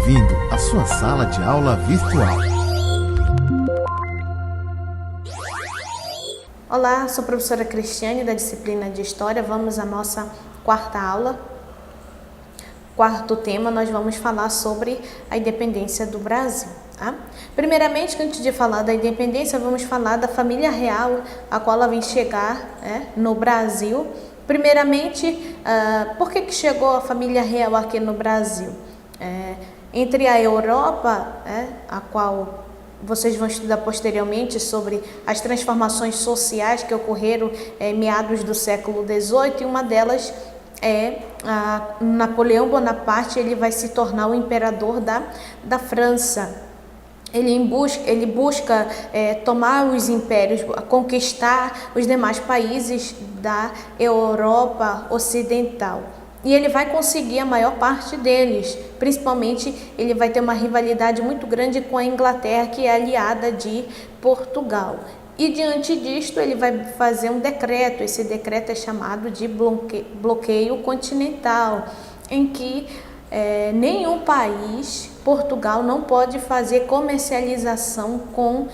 bem-vindo à sua sala de aula virtual. Olá, sou a professora Cristiane da disciplina de História. Vamos à nossa quarta aula. Quarto tema, nós vamos falar sobre a independência do Brasil. Tá? Primeiramente, antes de falar da independência, vamos falar da família real, a qual ela vem chegar no Brasil. Primeiramente, por que chegou a família real aqui no Brasil? Entre a Europa, a qual vocês vão estudar posteriormente sobre as transformações sociais que ocorreram em meados do século XVIII, e uma delas é Napoleão Bonaparte. Ele vai se tornar o imperador da França. Ele busca tomar os impérios, conquistar os demais países da Europa Ocidental. E ele vai conseguir a maior parte deles, principalmente ele vai ter uma rivalidade muito grande com a Inglaterra, que é aliada de Portugal. E diante disto ele vai fazer um decreto, esse decreto é chamado de bloqueio continental, em que nenhum país, Portugal, não pode fazer comercialização com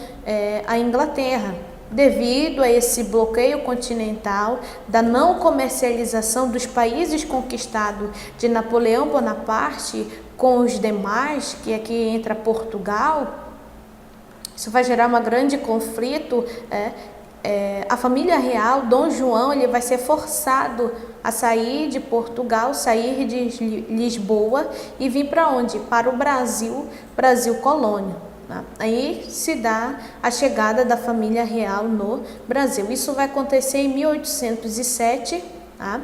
a Inglaterra. Devido a esse bloqueio continental, da não comercialização dos países conquistados de Napoleão Bonaparte com os demais, que aqui entra Portugal, isso vai gerar um grande conflito. A família real, Dom João, ele vai ser forçado a sair de Portugal, sair de Lisboa e vir para onde? Para o Brasil, Brasil colônia. Aí se dá a chegada da família real no Brasil. Isso vai acontecer em 1807, tá?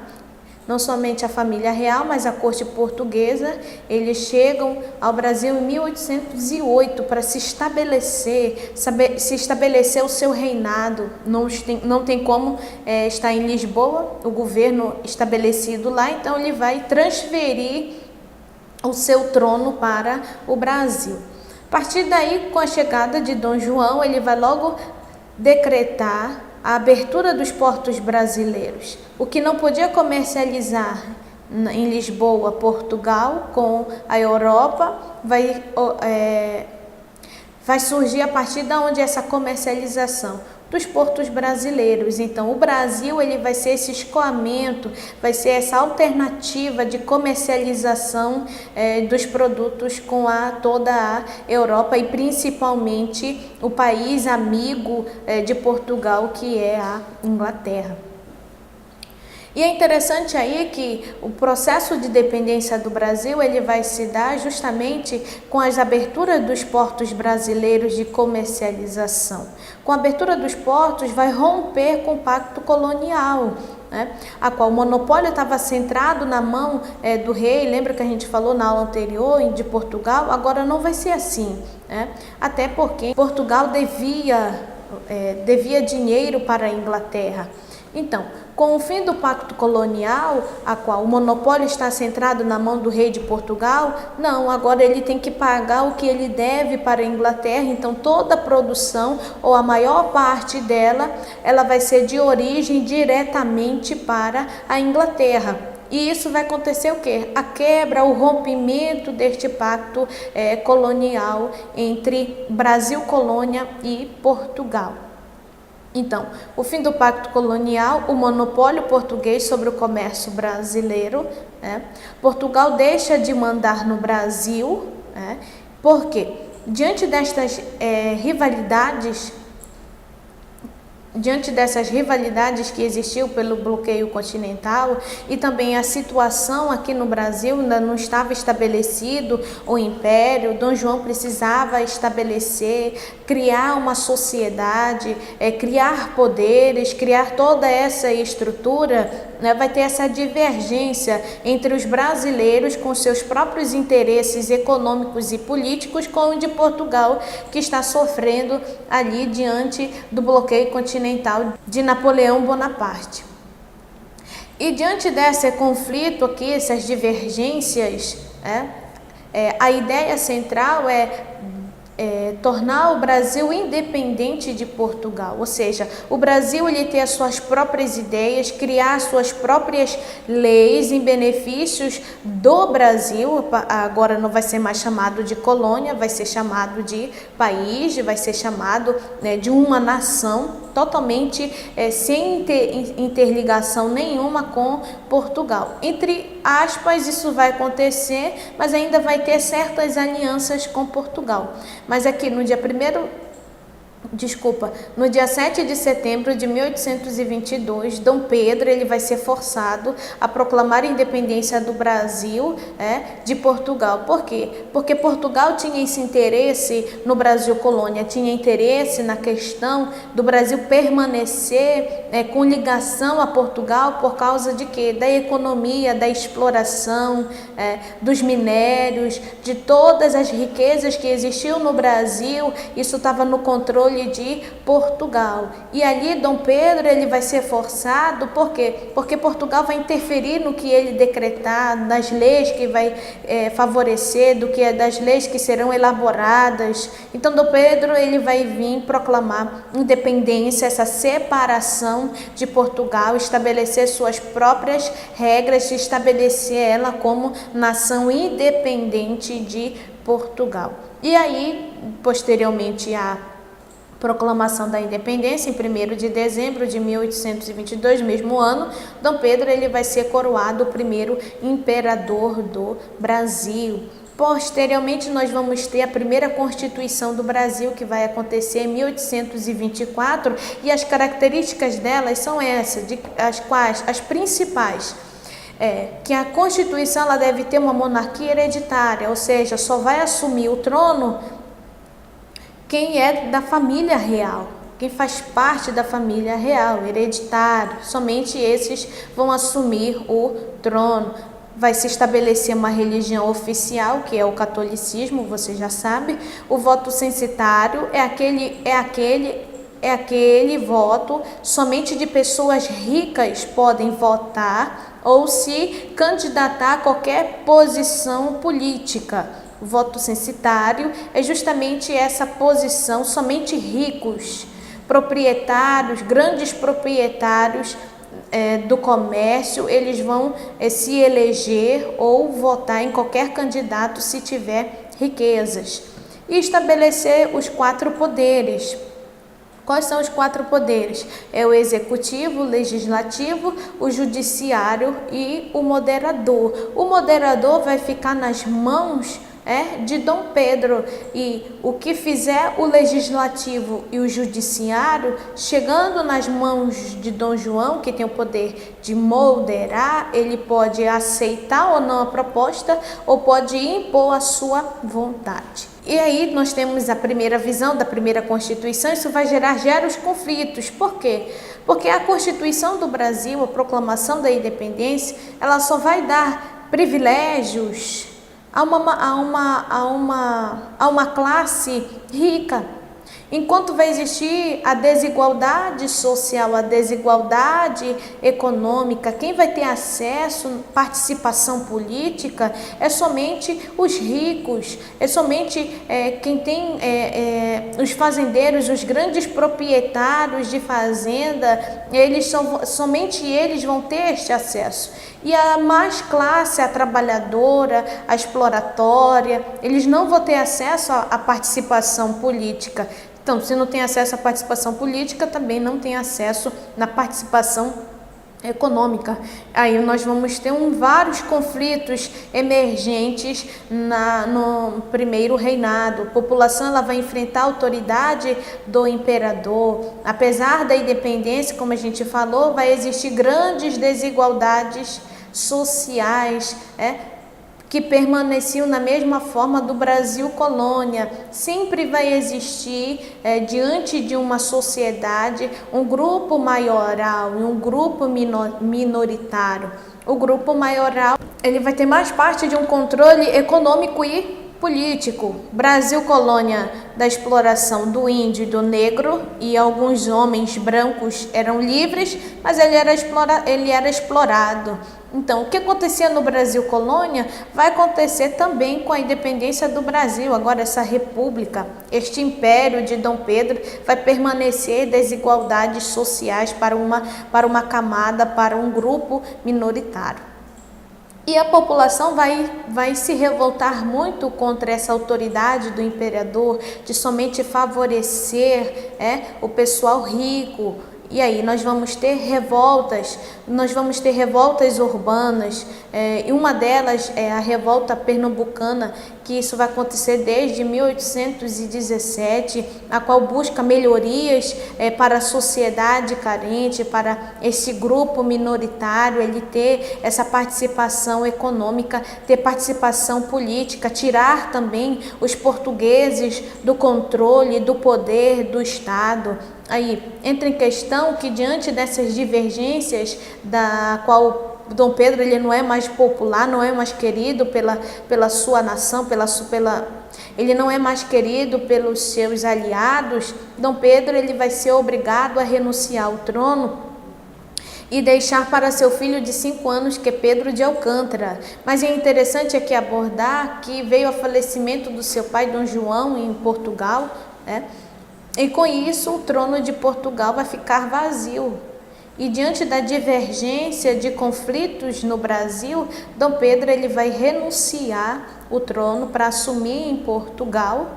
Não somente a família real, mas a corte portuguesa, eles chegam ao Brasil em 1808 para se estabelecer o seu reinado. Não tem como estar em Lisboa, o governo estabelecido lá, então ele vai transferir o seu trono para o Brasil. A partir daí, com a chegada de Dom João, ele vai logo decretar a abertura dos portos brasileiros. O que não podia comercializar em Lisboa, Portugal, com a Europa, vai surgir a partir de onde essa comercialização? Dos portos brasileiros. Então, o Brasil ele vai ser esse escoamento, vai ser essa alternativa de comercialização dos produtos com toda a Europa e principalmente o país amigo de Portugal, que é a Inglaterra. E é interessante aí que o processo de dependência do Brasil ele vai se dar justamente com as aberturas dos portos brasileiros de comercialização. Com a abertura dos portos vai romper com o pacto colonial, a qual o monopólio estava centrado na mão do rei. Lembra que a gente falou na aula anterior de Portugal? Agora não vai ser assim, até porque Portugal devia dinheiro para a Inglaterra. Então, com o fim do pacto colonial, a qual o monopólio está centrado na mão do rei de Portugal, não, agora ele tem que pagar o que ele deve para a Inglaterra. Então, toda a produção, ou a maior parte dela, ela vai ser de origem diretamente para a Inglaterra. E isso vai acontecer o quê? A quebra, o rompimento deste pacto colonial entre Brasil colônia e Portugal. Então, o fim do pacto colonial, o monopólio português sobre o comércio brasileiro, Portugal deixa de mandar no Brasil, porque diante destas rivalidades, que existiu pelo bloqueio continental e também a situação aqui no Brasil ainda não estava estabelecido o império, Dom João precisava estabelecer, criar uma sociedade, criar poderes, criar toda essa estrutura, vai ter essa divergência entre os brasileiros com seus próprios interesses econômicos e políticos com o de Portugal, que está sofrendo ali diante do bloqueio continental de Napoleão Bonaparte. E diante desse conflito aqui, essas divergências, a ideia central é tornar o Brasil independente de Portugal, ou seja, o Brasil ele ter as suas próprias ideias, criar suas próprias leis em benefícios do Brasil. Agora não vai ser mais chamado de colônia, vai ser chamado de país, vai ser chamado, né, de uma nação totalmente sem interligação nenhuma com Portugal. Entre aspas, isso vai acontecer, mas ainda vai ter certas alianças com Portugal. Mas aqui no dia 7 de setembro de 1822, Dom Pedro ele vai ser forçado a proclamar a independência do Brasil, de Portugal. Por quê? Porque Portugal tinha esse interesse no Brasil colônia, tinha interesse na questão do Brasil permanecer com ligação a Portugal por causa de quê? Da economia, da exploração, dos minérios, de todas as riquezas que existiam no Brasil. Isso estava no controle de Portugal. E ali Dom Pedro ele vai ser forçado, por quê? Porque Portugal vai interferir no que ele decretar, nas leis que vai favorecer, das leis que serão elaboradas. Então Dom Pedro ele vai vir proclamar independência, essa separação de Portugal, estabelecer suas próprias regras, estabelecer ela como nação independente de Portugal. E aí, posteriormente a proclamação da independência, em 1º de dezembro de 1822, mesmo ano, Dom Pedro ele vai ser coroado o primeiro imperador do Brasil. Posteriormente, nós vamos ter a primeira Constituição do Brasil, que vai acontecer em 1824, e as características delas são essas, as principais. Que a Constituição ela deve ter uma monarquia hereditária, ou seja, só vai assumir o trono quem é da família real, quem faz parte da família real, hereditário. Somente esses vão assumir o trono. Vai se estabelecer uma religião oficial, que é o catolicismo, você já sabe. O voto censitário é aquele voto somente de pessoas ricas podem votar ou se candidatar a qualquer posição política. O voto censitário é justamente essa posição, somente ricos, proprietários, grandes proprietários do comércio, eles vão se eleger ou votar em qualquer candidato se tiver riquezas. E estabelecer os 4 poderes. Quais são os 4 poderes? É o executivo, o legislativo, o judiciário e o moderador. O moderador vai ficar nas mãos de Dom Pedro, e o que fizer o legislativo e o judiciário, chegando nas mãos de Dom João, que tem o poder de moderar, ele pode aceitar ou não a proposta, ou pode impor a sua vontade. E aí nós temos a primeira visão da primeira Constituição. Isso vai gerar os conflitos. Por quê? Porque a Constituição do Brasil, a proclamação da independência, ela só vai dar privilégios a uma classe rica, enquanto vai existir a desigualdade social, a desigualdade econômica. Quem vai ter acesso, participação política, é somente os ricos, é somente quem tem os fazendeiros, os grandes proprietários de fazenda, somente eles vão ter este acesso. E a mais classe, a trabalhadora, a exploratória, eles não vão ter acesso à participação política. Então, se não tem acesso à participação política, também não tem acesso na participação econômica. Aí nós vamos ter vários conflitos emergentes no primeiro reinado. A população ela vai enfrentar a autoridade do imperador. Apesar da independência, como a gente falou, vai existir grandes desigualdades sociais, que permaneciam na mesma forma do Brasil colônia. Sempre vai existir, diante de uma sociedade, um grupo maioral e um grupo minoritário. O grupo maioral ele vai ter mais parte de um controle econômico e político. Brasil colônia da exploração do índio e do negro, e alguns homens brancos eram livres, mas ele era explorado. Então, o que acontecia no Brasil colônia vai acontecer também com a independência do Brasil. Agora, essa república, este império de Dom Pedro vai permanecer desigualdades sociais para uma camada, para um grupo minoritário. E a população vai se revoltar muito contra essa autoridade do imperador de somente favorecer o pessoal rico. E aí nós vamos ter revoltas urbanas, e uma delas é a revolta pernambucana, que isso vai acontecer desde 1817, a qual busca melhorias para a sociedade carente, para esse grupo minoritário, ele ter essa participação econômica, ter participação política, tirar também os portugueses do controle, do poder do Estado. Aí entra em questão que diante dessas divergências, da qual Dom Pedro ele não é mais popular, não é mais querido pela sua nação, ele não é mais querido pelos seus aliados, Dom Pedro ele vai ser obrigado a renunciar ao trono e deixar para seu filho de 5 anos, que é Pedro de Alcântara. Mas é interessante aqui abordar que veio o falecimento do seu pai, Dom João, em Portugal, e com isso o trono de Portugal vai ficar vazio. E diante da divergência de conflitos no Brasil, Dom Pedro ele vai renunciar o trono para assumir em Portugal,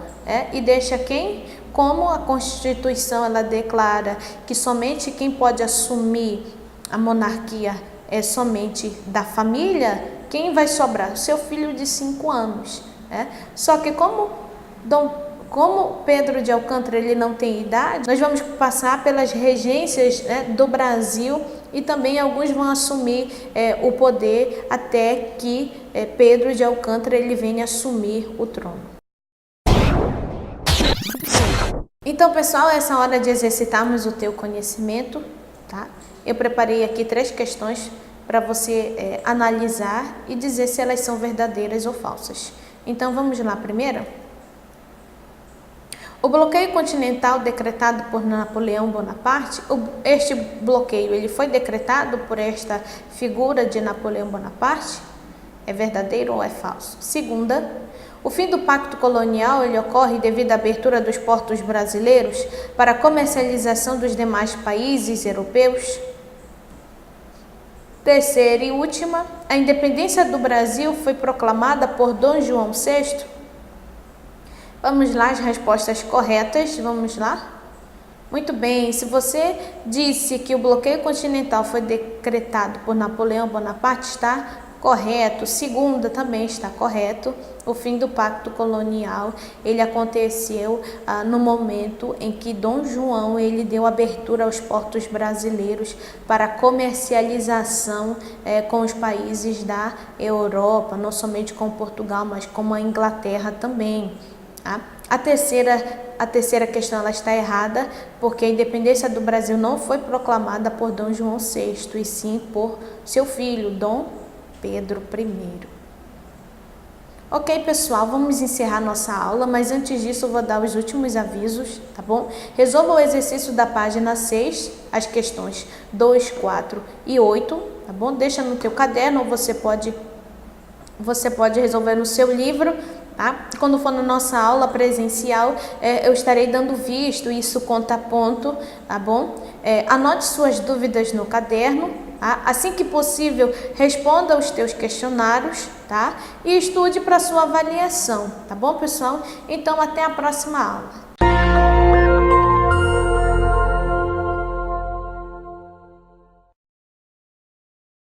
e deixa quem? Como a Constituição ela declara que somente quem pode assumir a monarquia é somente da família, quem vai sobrar? Seu filho de 5 anos. Só que como Pedro de Alcântara ele não tem idade, nós vamos passar pelas regências do Brasil e também alguns vão assumir o poder até que Pedro de Alcântara ele venha assumir o trono. Então, pessoal, essa é a hora de exercitarmos o teu conhecimento, tá? Eu preparei aqui 3 questões para você analisar e dizer se elas são verdadeiras ou falsas. Então, vamos lá. Primeira. O bloqueio continental decretado por Napoleão Bonaparte, este bloqueio ele foi decretado por esta figura de Napoleão Bonaparte? É verdadeiro ou é falso? Segunda, o fim do pacto colonial ele ocorre devido à abertura dos portos brasileiros para a comercialização dos demais países europeus? Terceira e última, a independência do Brasil foi proclamada por Dom João VI? Vamos lá, as respostas corretas, vamos lá? Muito bem, se você disse que o bloqueio continental foi decretado por Napoleão Bonaparte, está correto. Segunda também está correto. O fim do pacto colonial, ele aconteceu no momento em que Dom João ele deu abertura aos portos brasileiros para comercialização com os países da Europa, não somente com Portugal, mas com a Inglaterra também. A terceira questão ela está errada, porque a independência do Brasil não foi proclamada por Dom João VI, e sim por seu filho, Dom Pedro I. Ok, pessoal, vamos encerrar nossa aula, mas antes disso eu vou dar os últimos avisos, tá bom? Resolva o exercício da página 6, as questões 2, 4 e 8, tá bom? Deixa no teu caderno, ou você pode resolver no seu livro. Tá? Quando for na nossa aula presencial, eu estarei dando visto, isso conta ponto, tá bom? Anote suas dúvidas no caderno, tá? Assim que possível, responda os teus questionários, tá? E estude para sua avaliação, tá bom, pessoal? Então, até a próxima aula.